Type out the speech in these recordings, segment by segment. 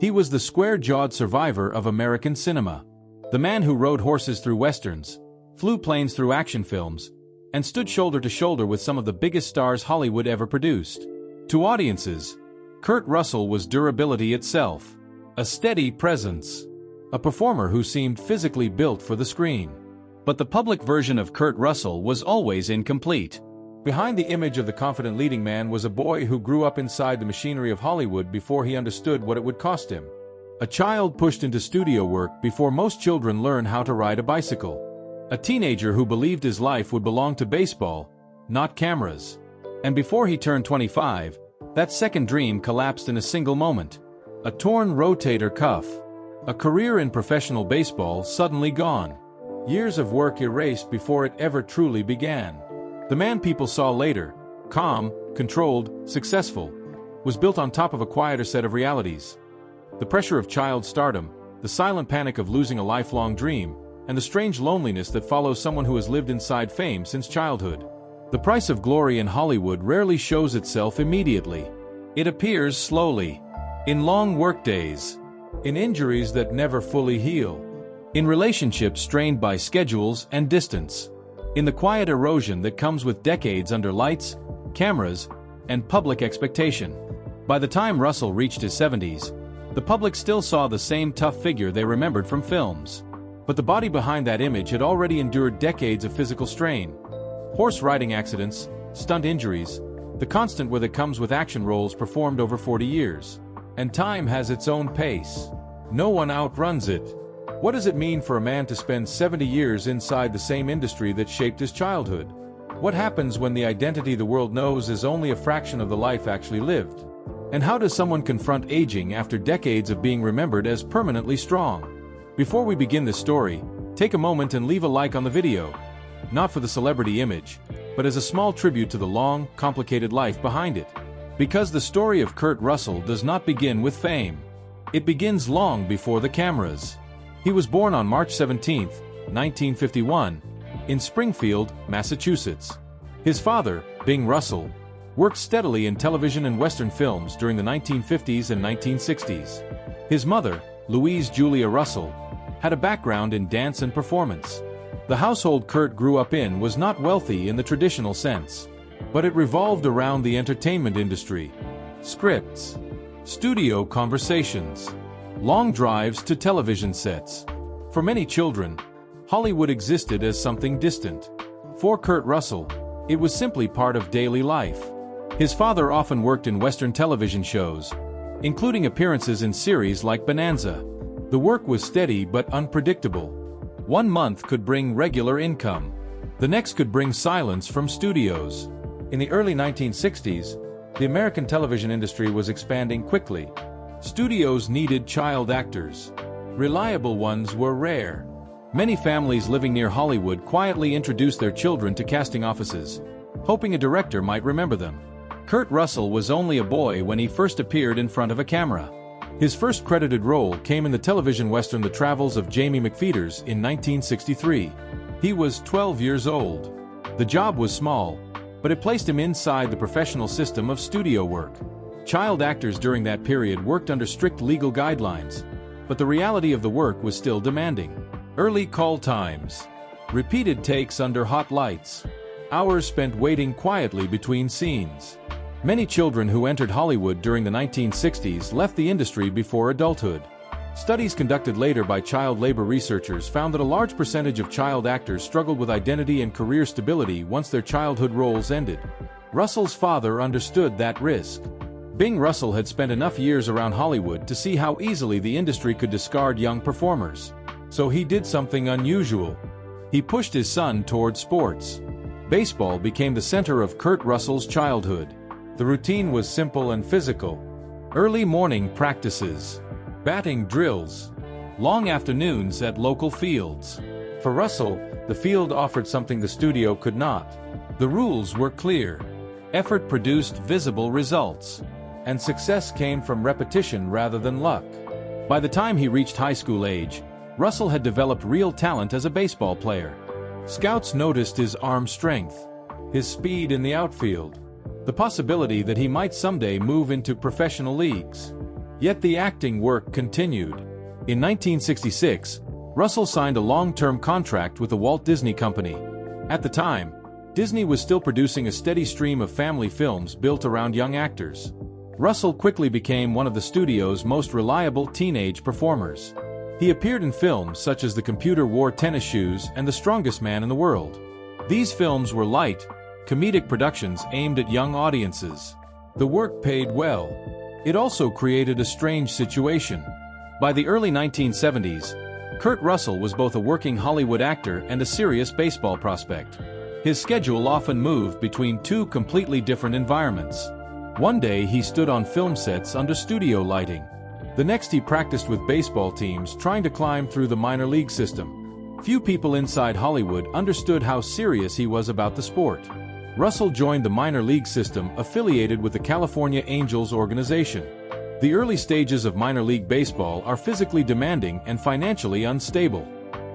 He was the square-jawed survivor of American cinema. The man who rode horses through westerns, flew planes through action films, and stood shoulder to shoulder with some of the biggest stars Hollywood ever produced. To audiences, Kurt Russell was durability itself, a steady presence, a performer who seemed physically built for the screen. But the public version of Kurt Russell was always incomplete. Behind the image of the confident leading man was a boy who grew up inside the machinery of Hollywood before he understood what it would cost him. A child pushed into studio work before most children learn how to ride a bicycle. A teenager who believed his life would belong to baseball, not cameras. And before he turned 25, that second dream collapsed in a single moment. A torn rotator cuff. A career in professional baseball suddenly gone. Years of work erased before it ever truly began. The man people saw later, calm, controlled, successful, was built on top of a quieter set of realities. The pressure of child stardom, the silent panic of losing a lifelong dream, and the strange loneliness that follows someone who has lived inside fame since childhood. The price of glory in Hollywood rarely shows itself immediately. It appears slowly, in long workdays, in injuries that never fully heal, in relationships strained by schedules and distance, in the quiet erosion that comes with decades under lights, cameras, and public expectation. By the time Russell reached his 70s, the public still saw the same tough figure they remembered from films. But the body behind that image had already endured decades of physical strain. Horse riding accidents, stunt injuries, the constant that comes with action roles performed over 40 years. And time has its own pace. No one outruns it. What does it mean for a man to spend 70 years inside the same industry that shaped his childhood? What happens when the identity the world knows is only a fraction of the life actually lived? And how does someone confront aging after decades of being remembered as permanently strong? Before we begin this story, take a moment and leave a like on the video. Not for the celebrity image, but as a small tribute to the long, complicated life behind it. Because the story of Kurt Russell does not begin with fame. It begins long before the cameras. He was born on March 17, 1951, in Springfield, Massachusetts. His father, Bing Russell, worked steadily in television and Western films during the 1950s and 1960s. His mother, Louise Julia Russell, had a background in dance and performance. The household Kurt grew up in was not wealthy in the traditional sense, but it revolved around the entertainment industry. Scripts, studio conversations, long drives to television sets. For many children, Hollywood existed as something distant. For Kurt Russell, it was simply part of daily life. His father often worked in Western television shows, including appearances in series like Bonanza. The work was steady but unpredictable. One month could bring regular income. The next could bring silence from studios. In the early 1960s, the American television industry was expanding quickly. Studios needed child actors. Reliable ones were rare. Many families living near Hollywood quietly introduced their children to casting offices, hoping a director might remember them. Kurt Russell was only a boy when he first appeared in front of a camera. His first credited role came in the television western The Travels of Jamie McPheeters in 1963. He was 12 years old. The job was small, but it placed him inside the professional system of studio work. Child actors during that period worked under strict legal guidelines, but the reality of the work was still demanding. Early call times, repeated takes under hot lights, hours spent waiting quietly between scenes. Many children who entered Hollywood during the 1960s left the industry before adulthood. Studies conducted later by child labor researchers found that a large percentage of child actors struggled with identity and career stability once their childhood roles ended. Russell's father understood that risk. Bing Russell had spent enough years around Hollywood to see how easily the industry could discard young performers. So he did something unusual. He pushed his son toward sports. Baseball became the center of Kurt Russell's childhood. The routine was simple and physical. Early morning practices, batting drills, long afternoons at local fields. For Russell, the field offered something the studio could not. The rules were clear. Effort produced visible results, and success came from repetition rather than luck. By the time he reached high school age, Russell had developed real talent as a baseball player. Scouts noticed his arm strength, his speed in the outfield, the possibility that he might someday move into professional leagues. Yet the acting work continued. In 1966, Russell signed a long-term contract with the Walt Disney Company. At the time, Disney was still producing a steady stream of family films built around young actors. Russell quickly became one of the studio's most reliable teenage performers. He appeared in films such as The Computer Wore Tennis Shoes and The Strongest Man in the World. These films were light, comedic productions aimed at young audiences. The work paid well. It also created a strange situation. By the early 1970s, Kurt Russell was both a working Hollywood actor and a serious baseball prospect. His schedule often moved between two completely different environments. One day he stood on film sets under studio lighting. The next he practiced with baseball teams trying to climb through the minor league system. Few people inside Hollywood understood how serious he was about the sport. Russell joined the minor league system affiliated with the California Angels organization. The early stages of minor league baseball are physically demanding and financially unstable.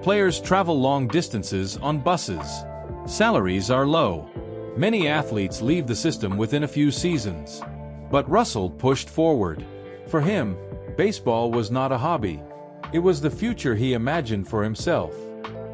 Players travel long distances on buses. Salaries are low. Many athletes leave the system within a few seasons. But Russell pushed forward. For him, baseball was not a hobby. It was the future he imagined for himself.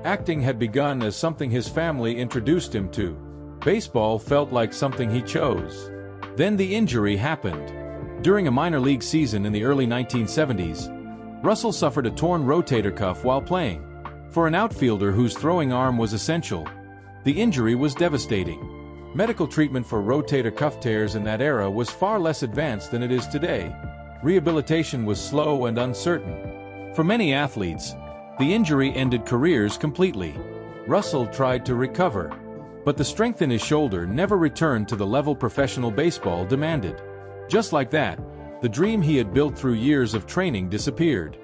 Acting had begun as something his family introduced him to. Baseball felt like something he chose. Then the injury happened. During a minor league season in the early 1970s, Russell suffered a torn rotator cuff while playing. For an outfielder whose throwing arm was essential, the injury was devastating. Medical treatment for rotator cuff tears in that era was far less advanced than it is today. Rehabilitation was slow and uncertain. For many athletes, the injury ended careers completely. Russell tried to recover, but the strength in his shoulder never returned to the level professional baseball demanded. Just like that, the dream he had built through years of training disappeared.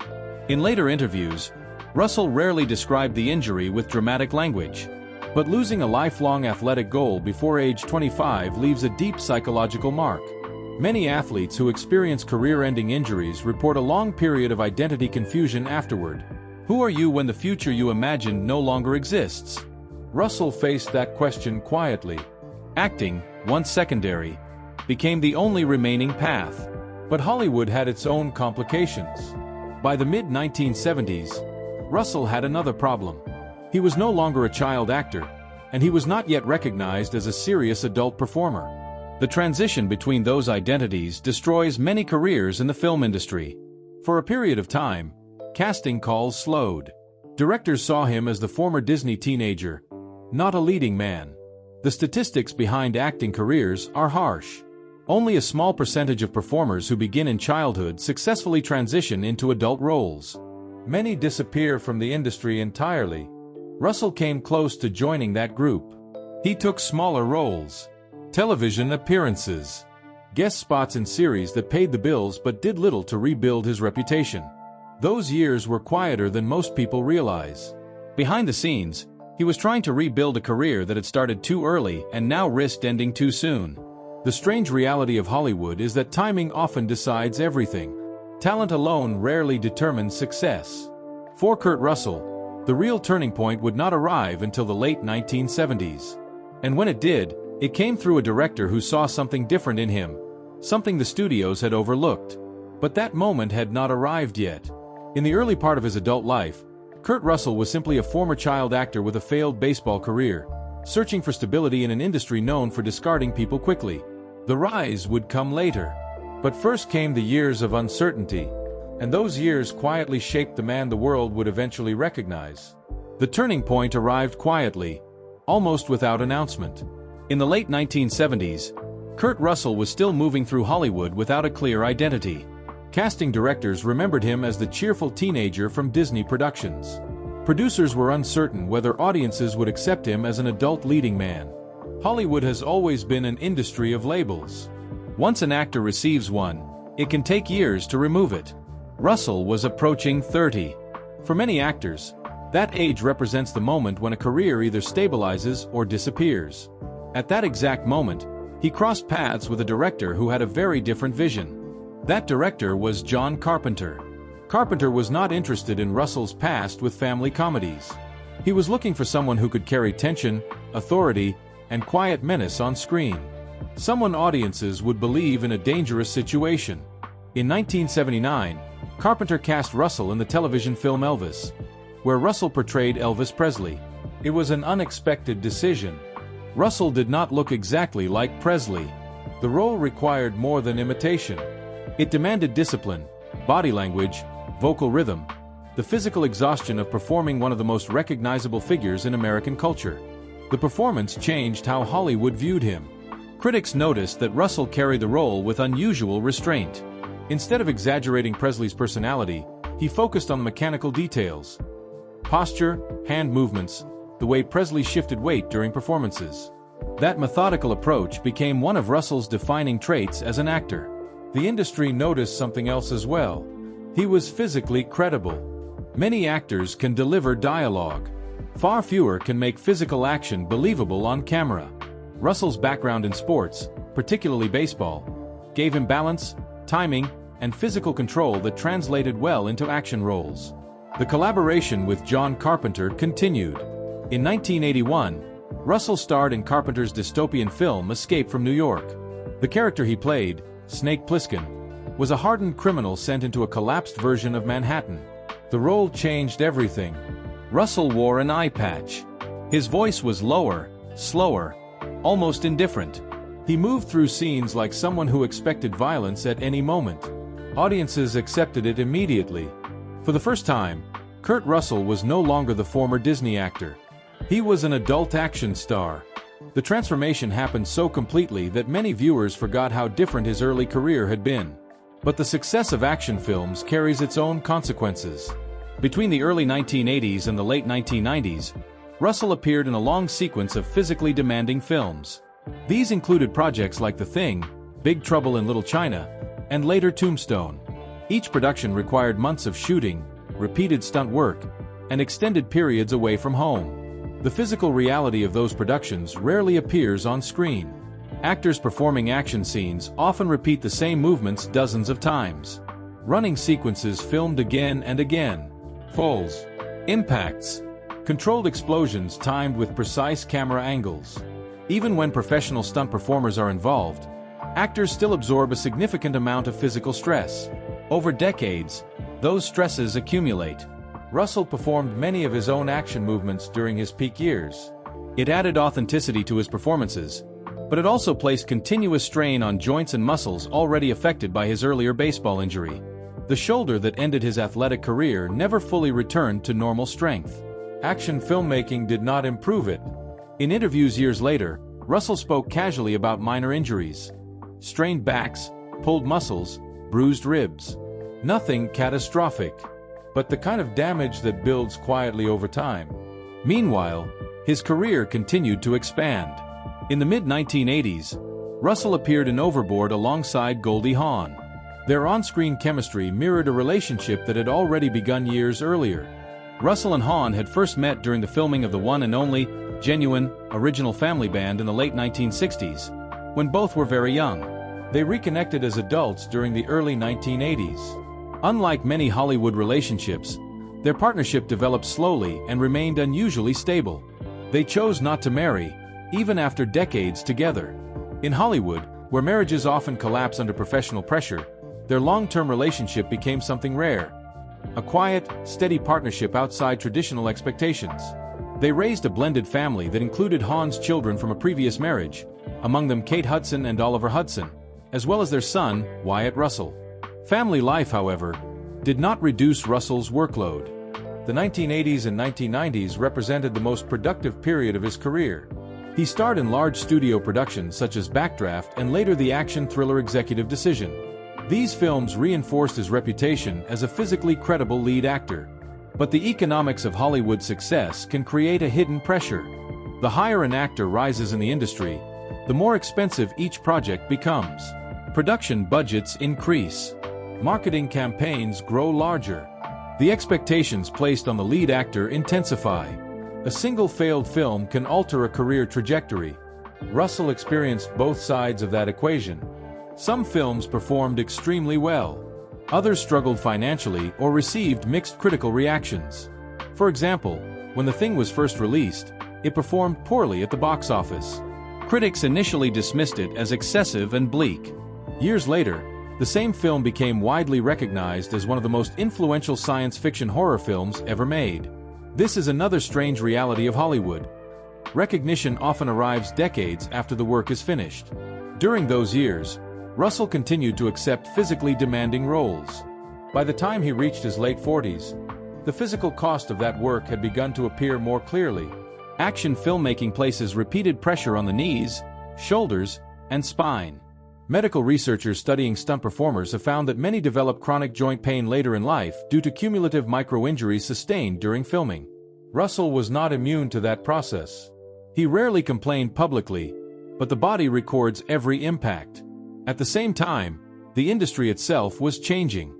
In later interviews, Russell rarely described the injury with dramatic language. But losing a lifelong athletic goal before age 25 leaves a deep psychological mark. Many athletes who experience career-ending injuries report a long period of identity confusion afterward. Who are you when the future you imagined no longer exists? Russell faced that question quietly. Acting, once secondary, became the only remaining path. But Hollywood had its own complications. By the mid-1970s, Russell had another problem. He was no longer a child actor, and he was not yet recognized as a serious adult performer. The transition between those identities destroys many careers in the film industry. For a period of time, casting calls slowed. Directors saw him as the former Disney teenager, not a leading man. The statistics behind acting careers are harsh. Only a small percentage of performers who begin in childhood successfully transition into adult roles. Many disappear from the industry entirely. Russell came close to joining that group. He took smaller roles, television appearances, guest spots in series that paid the bills but did little to rebuild his reputation. Those years were quieter than most people realize. Behind the scenes, he was trying to rebuild a career that had started too early and now risked ending too soon. The strange reality of Hollywood is that timing often decides everything. Talent alone rarely determines success. For Kurt Russell, the real turning point would not arrive until the late 1970s. And when it did, it came through a director who saw something different in him, something the studios had overlooked. But that moment had not arrived yet. In the early part of his adult life, Kurt Russell was simply a former child actor with a failed baseball career, searching for stability in an industry known for discarding people quickly. The rise would come later. But first came the years of uncertainty. And those years quietly shaped the man the world would eventually recognize. The turning point arrived quietly, almost without announcement. In the late 1970s, Kurt Russell was still moving through Hollywood without a clear identity. Casting directors remembered him as the cheerful teenager from Disney Productions. Producers were uncertain whether audiences would accept him as an adult leading man. Hollywood has always been an industry of labels. Once an actor receives one, it can take years to remove it. Russell was approaching 30. For many actors, that age represents the moment when a career either stabilizes or disappears. At that exact moment, he crossed paths with a director who had a very different vision. That director was John Carpenter. Carpenter was not interested in Russell's past with family comedies. He was looking for someone who could carry tension, authority, and quiet menace on screen. Someone audiences would believe in a dangerous situation. In 1979, Carpenter cast Russell in the television film Elvis, where Russell portrayed Elvis Presley. It was an unexpected decision. Russell did not look exactly like Presley. The role required more than imitation. It demanded discipline, body language, vocal rhythm, the physical exhaustion of performing one of the most recognizable figures in American culture. The performance changed how Hollywood viewed him. Critics noticed that Russell carried the role with unusual restraint. Instead of exaggerating Presley's personality, he focused on the mechanical details. Posture, hand movements, the way Presley shifted weight during performances. That methodical approach became one of Russell's defining traits as an actor. The industry noticed something else as well. He was physically credible. Many actors can deliver dialogue. Far fewer can make physical action believable on camera. Russell's background in sports, particularly baseball, gave him balance, timing, and physical control that translated well into action roles. The collaboration with John Carpenter continued. In 1981, Russell starred in Carpenter's dystopian film Escape from New York. The character he played, Snake Plissken, was a hardened criminal sent into a collapsed version of Manhattan. The role changed everything. Russell wore an eye patch. His voice was lower, slower, almost indifferent. He moved through scenes like someone who expected violence at any moment. Audiences accepted it immediately. For the first time, Kurt Russell was no longer the former Disney actor. He was an adult action star. The transformation happened so completely that many viewers forgot how different his early career had been. But the success of action films carries its own consequences. Between the early 1980s and the late 1990s, Russell appeared in a long sequence of physically demanding films. These included projects like The Thing, Big Trouble in Little China, and later Tombstone. Each production required months of shooting, repeated stunt work, and extended periods away from home. The physical reality of those productions rarely appears on screen. Actors performing action scenes often repeat the same movements dozens of times. Running sequences filmed again and again. Falls, impacts, controlled explosions timed with precise camera angles. Even when professional stunt performers are involved, actors still absorb a significant amount of physical stress. Over decades, those stresses accumulate. Russell performed many of his own action movements during his peak years. It added authenticity to his performances, but it also placed continuous strain on joints and muscles already affected by his earlier baseball injury. The shoulder that ended his athletic career never fully returned to normal strength. Action filmmaking did not improve it. In interviews years later, Russell spoke casually about minor injuries. Strained backs, pulled muscles, bruised ribs. Nothing catastrophic, but the kind of damage that builds quietly over time. Meanwhile, his career continued to expand. In the mid-1980s, Russell appeared in Overboard alongside Goldie Hawn. Their on-screen chemistry mirrored a relationship that had already begun years earlier. Russell and Hawn had first met during the filming of the one and only, genuine, original Family Band in the late 1960s, when both were very young. They reconnected as adults during the early 1980s. Unlike many Hollywood relationships, their partnership developed slowly and remained unusually stable. They chose not to marry, even after decades together. In Hollywood, where marriages often collapse under professional pressure, their long-term relationship became something rare. A quiet, steady partnership outside traditional expectations. They raised a blended family that included Hawn's children from a previous marriage, among them Kate Hudson and Oliver Hudson, as well as their son, Wyatt Russell. Family life, however, did not reduce Russell's workload. The 1980s and 1990s represented the most productive period of his career. He starred in large studio productions such as Backdraft and later the action thriller Executive Decision. These films reinforced his reputation as a physically credible lead actor. But the economics of Hollywood success can create a hidden pressure. The higher an actor rises in the industry, the more expensive each project becomes. Production budgets increase. Marketing campaigns grow larger. The expectations placed on the lead actor intensify. A single failed film can alter a career trajectory. Russell experienced both sides of that equation. Some films performed extremely well. Others struggled financially or received mixed critical reactions. For example, when The Thing was first released, it performed poorly at the box office. Critics initially dismissed it as excessive and bleak. Years later, The same film became widely recognized as one of the most influential science fiction horror films ever made. This is another strange reality of Hollywood. Recognition often arrives decades after the work is finished. During those years, Russell continued to accept physically demanding roles. By the time he reached his late 40s, the physical cost of that work had begun to appear more clearly. Action filmmaking places repeated pressure on the knees, shoulders, and spine. Medical researchers studying stunt performers have found that many develop chronic joint pain later in life due to cumulative micro-injuries sustained during filming. Russell was not immune to that process. He rarely complained publicly, but the body records every impact. At the same time, the industry itself was changing.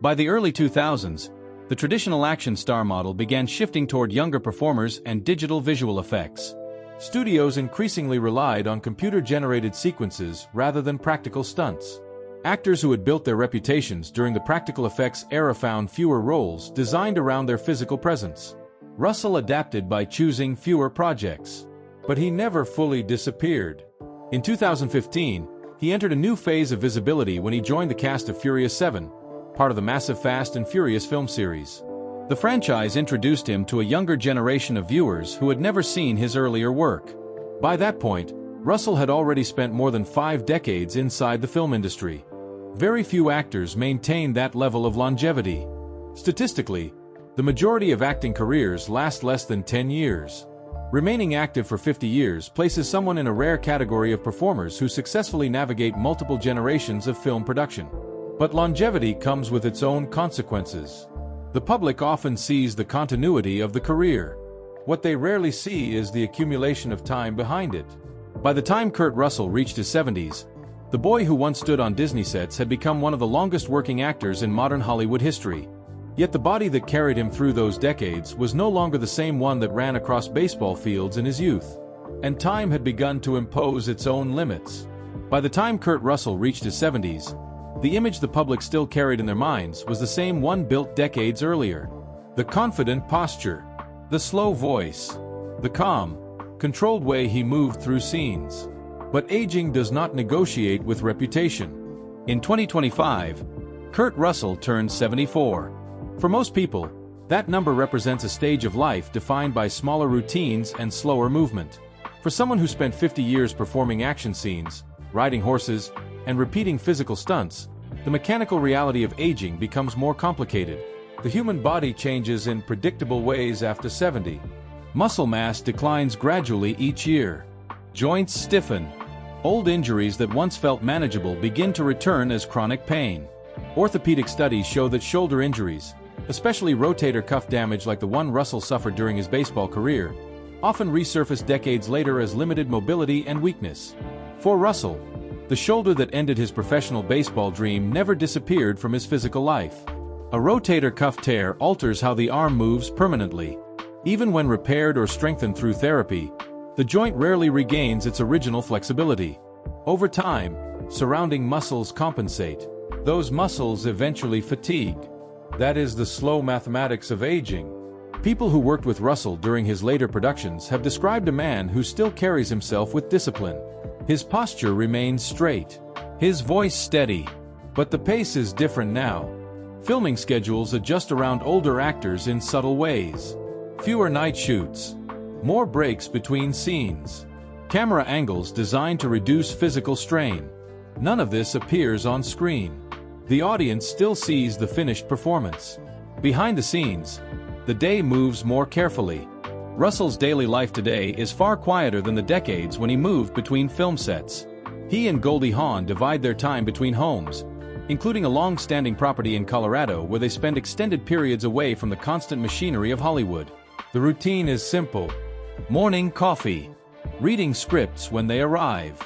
By the early 2000s, the traditional action star model began shifting toward younger performers and digital visual effects. Studios increasingly relied on computer-generated sequences rather than practical stunts. Actors who had built their reputations during the practical effects era found fewer roles designed around their physical presence. Russell adapted by choosing fewer projects. But he never fully disappeared. In 2015, he entered a new phase of visibility when he joined the cast of Furious 7, part of the massive Fast and Furious film series. The franchise introduced him to a younger generation of viewers who had never seen his earlier work. By that point, Russell had already spent more than 5 decades inside the film industry. Very few actors maintain that level of longevity. Statistically, the majority of acting careers last less than 10 years. Remaining active for 50 years places someone in a rare category of performers who successfully navigate multiple generations of film production. But longevity comes with its own consequences. The public often sees the continuity of the career. What they rarely see is the accumulation of time behind it. By the time Kurt Russell reached his 70s, the boy who once stood on Disney sets had become one of the longest-working actors in modern Hollywood history. Yet the body that carried him through those decades was no longer the same one that ran across baseball fields in his youth. And time had begun to impose its own limits. By the time Kurt Russell reached his 70s, the image the public still carried in their minds was the same one built decades earlier. The confident posture, the slow voice, the calm, controlled way he moved through scenes. But aging does not negotiate with reputation. In 2025, Kurt Russell turned 74. For most people, that number represents a stage of life defined by smaller routines and slower movement. For someone who spent 50 years performing action scenes, riding horses, and repeating physical stunts, the mechanical reality of aging becomes more complicated. The human body changes in predictable ways after 70. Muscle mass declines gradually each year. Joints stiffen. Old injuries that once felt manageable begin to return as chronic pain. Orthopedic studies show that shoulder injuries, especially rotator cuff damage like the one Russell suffered during his baseball career, often resurface decades later as limited mobility and weakness. For Russell, the shoulder that ended his professional baseball dream never disappeared from his physical life. A rotator cuff tear alters how the arm moves permanently. Even when repaired or strengthened through therapy, the joint rarely regains its original flexibility. Over time, surrounding muscles compensate. Those muscles eventually fatigue. That is the slow mathematics of aging. People who worked with Russell during his later productions have described a man who still carries himself with discipline. His posture remains straight, his voice steady, but the pace is different now. Filming schedules adjust around older actors in subtle ways. Fewer night shoots, more breaks between scenes, camera angles designed to reduce physical strain. None of this appears on screen. The audience still sees the finished performance. Behind the scenes, the day moves more carefully. Russell's daily life today is far quieter than the decades when he moved between film sets. He and Goldie Hawn divide their time between homes, including a long-standing property in Colorado where they spend extended periods away from the constant machinery of Hollywood. The routine is simple. Morning coffee, reading scripts when they arrive,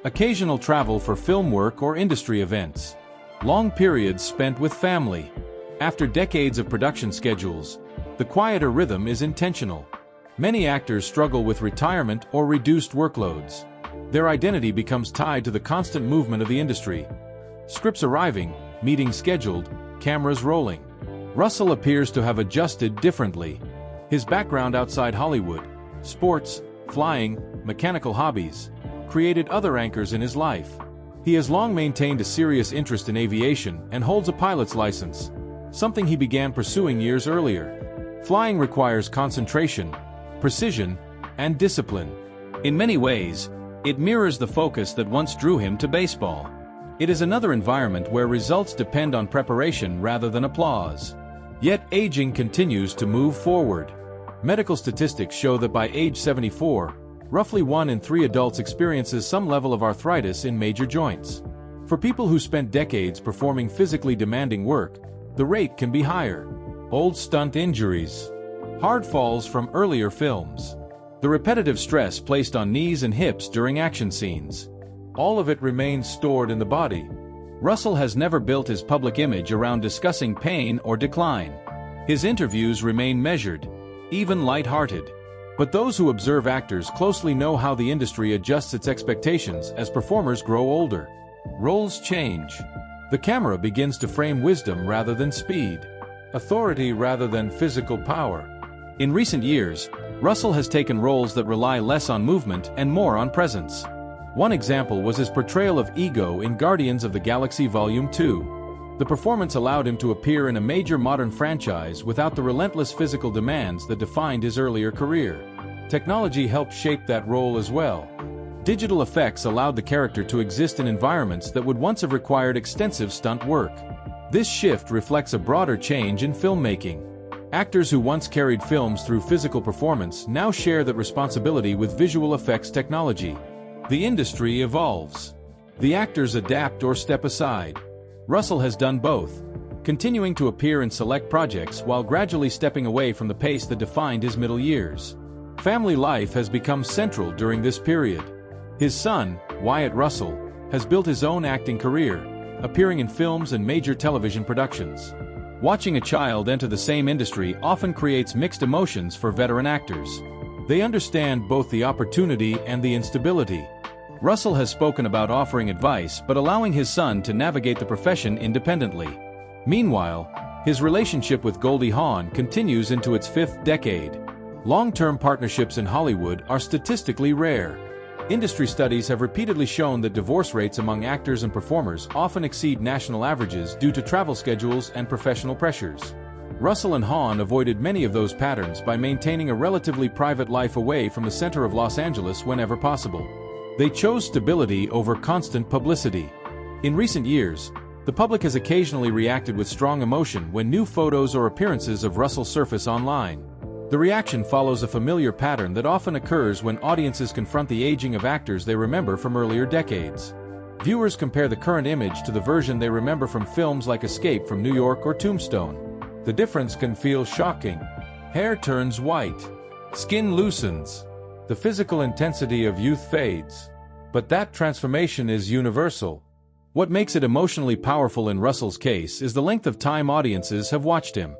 occasional travel for film work or industry events, long periods spent with family. After decades of production schedules, the quieter rhythm is intentional. Many actors struggle with retirement or reduced workloads. Their identity becomes tied to the constant movement of the industry. Scripts arriving, meetings scheduled, cameras rolling. Russell appears to have adjusted differently. His background outside Hollywood, sports, flying, mechanical hobbies, created other anchors in his life. He has long maintained a serious interest in aviation and holds a pilot's license, something he began pursuing years earlier. Flying requires concentration, precision, and discipline. In many ways, it mirrors the focus that once drew him to baseball. It is another environment where results depend on preparation rather than applause. Yet aging continues to move forward. Medical statistics show that by age 74, roughly 1 in 3 adults experiences some level of arthritis in major joints. For people who spent decades performing physically demanding work, the rate can be higher. Old stunt injuries, hard falls from earlier films, the repetitive stress placed on knees and hips during action scenes. All of it remains stored in the body. Russell has never built his public image around discussing pain or decline. His interviews remain measured, even light-hearted. But those who observe actors closely know how the industry adjusts its expectations as performers grow older. Roles change. The camera begins to frame wisdom rather than speed, authority rather than physical power. In recent years, Russell has taken roles that rely less on movement and more on presence. One example was his portrayal of Ego in Guardians of the Galaxy Volume 2. The performance allowed him to appear in a major modern franchise without the relentless physical demands that defined his earlier career. Technology helped shape that role as well. Digital effects allowed the character to exist in environments that would once have required extensive stunt work. This shift reflects a broader change in filmmaking. Actors who once carried films through physical performance now share that responsibility with visual effects technology. The industry evolves. The actors adapt or step aside. Russell has done both, continuing to appear in select projects while gradually stepping away from the pace that defined his middle years. Family life has become central during this period. His son, Wyatt Russell, has built his own acting career, appearing in films and major television productions. Watching a child enter the same industry often creates mixed emotions for veteran actors. They understand both the opportunity and the instability. Russell has spoken about offering advice but allowing his son to navigate the profession independently. Meanwhile, his relationship with Goldie Hawn continues into its 5th decade. Long-term partnerships in Hollywood are statistically rare. Industry studies have repeatedly shown that divorce rates among actors and performers often exceed national averages due to travel schedules and professional pressures. Russell and Hawn avoided many of those patterns by maintaining a relatively private life away from the center of Los Angeles whenever possible. They chose stability over constant publicity. In recent years, the public has occasionally reacted with strong emotion when new photos or appearances of Russell surface online. The reaction follows a familiar pattern that often occurs when audiences confront the aging of actors they remember from earlier decades. Viewers compare the current image to the version they remember from films like Escape from New York or Tombstone. The difference can feel shocking. Hair turns white. Skin loosens. The physical intensity of youth fades. But that transformation is universal. What makes it emotionally powerful in Russell's case is the length of time audiences have watched him.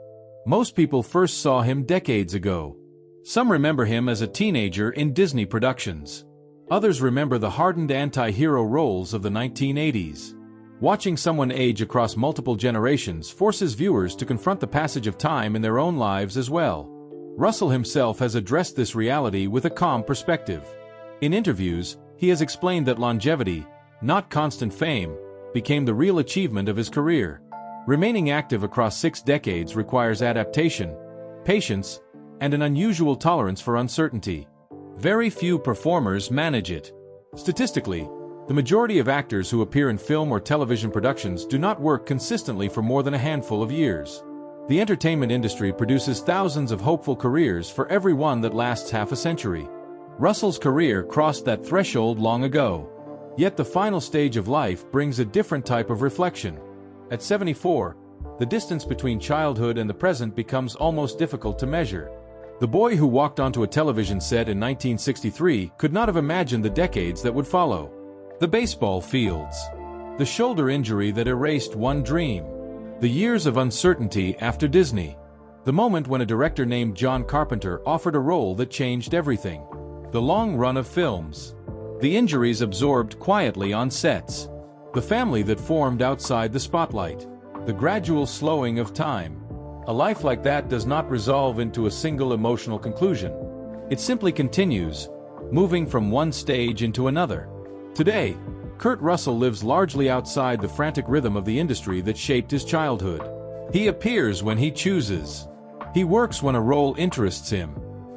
Most people first saw him decades ago. Some remember him as a teenager in Disney productions. Others remember the hardened anti-hero roles of the 1980s. Watching someone age across multiple generations forces viewers to confront the passage of time in their own lives as well. Russell himself has addressed this reality with a calm perspective. In interviews, he has explained that longevity, not constant fame, became the real achievement of his career. Remaining active across 6 decades requires adaptation, patience, and an unusual tolerance for uncertainty. Very few performers manage it. Statistically, the majority of actors who appear in film or television productions do not work consistently for more than a handful of years. The entertainment industry produces thousands of hopeful careers for every one that lasts half a century. Russell's career crossed that threshold long ago. Yet the final stage of life brings a different type of reflection. At 74, the distance between childhood and the present becomes almost difficult to measure. The boy who walked onto a television set in 1963 could not have imagined the decades that would follow. The baseball fields. The shoulder injury that erased one dream. The years of uncertainty after Disney. The moment when a director named John Carpenter offered a role that changed everything. The long run of films. The injuries absorbed quietly on sets. The family that formed outside the spotlight. The gradual slowing of time. A life like that does not resolve into a single emotional conclusion. It simply continues, moving from one stage into another. Today, Kurt Russell lives largely outside the frantic rhythm of the industry that shaped his childhood. He appears when he chooses. He works when a role interests him.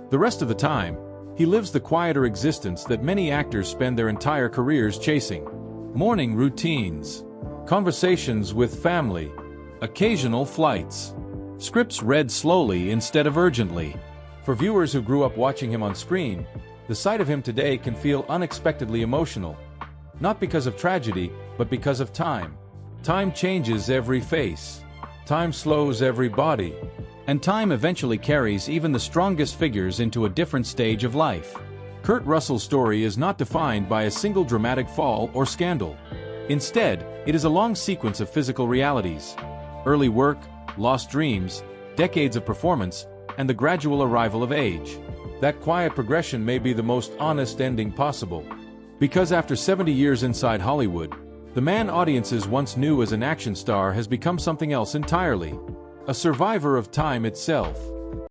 The rest of the time, he lives the quieter existence that many actors spend their entire careers chasing. Morning routines, conversations with family, occasional flights, scripts read slowly instead of urgently. For viewers who grew up watching him on screen, the sight of him today can feel unexpectedly emotional. Not because of tragedy, but because of time. Time changes every face. Time slows every body. And time eventually carries even the strongest figures into a different stage of life. Kurt Russell's story is not defined by a single dramatic fall or scandal. Instead, it is a long sequence of physical realities. Early work, lost dreams, decades of performance, and the gradual arrival of age. That quiet progression may be the most honest ending possible. Because after 70 years inside Hollywood, the man audiences once knew as an action star has become something else entirely. A survivor of time itself.